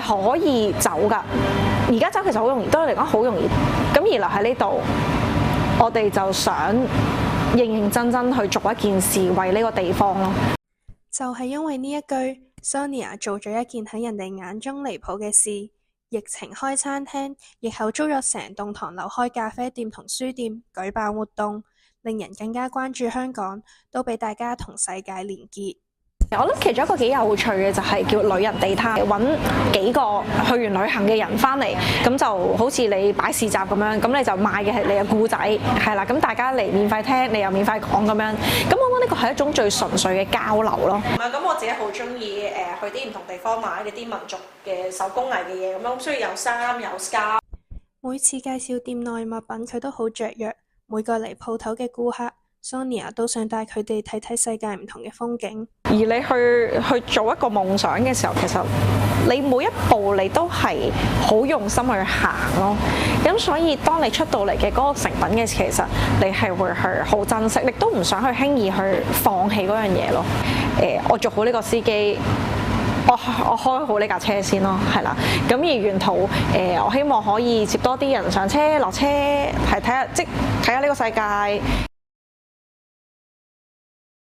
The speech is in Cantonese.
係可以走㗎。而家走其實好容易，對我嚟講好容易。咁而留喺呢度，我哋就想認認真真去做一件事，為呢個地方咯。就係因為呢一句 ，Sonia 做咗一件喺人哋眼中離譜嘅事。疫情開餐廳，疫後租咗成棟唐樓開咖啡店同書店，舉辦活動，令人更加關注香港，都俾大家同世界連結。我諗其中一個幾有趣嘅就係叫旅人地攤，揾幾個去完旅行嘅人翻嚟，咁就好似你擺市集咁樣，咁你就賣嘅係你嘅故仔，係啦，咁大家嚟免費聽，你又免費講咁樣，咁我覺得呢個係一種最純粹嘅交流咯。咁我自己好中意去啲唔同地方買嗰啲民族嘅手工藝嘅嘢，咁樣所以有衫有 scarf。每次介紹店內物品，佢都好雀躍，每個嚟鋪頭嘅顧客，Sonia 都想帶佢哋睇睇世界唔同嘅風景。而你去做一個夢想嘅時候，其實你每一步你都係好用心去行咯。咁所以當你出到嚟嘅嗰個成品嘅，其實你係會去好珍惜，亦都唔想去輕易去放棄嗰樣嘢咯。我做好呢個司機。我開好呢架車先咯，係啦。咁而沿途我希望可以接多啲人上車落車，係睇下呢個世界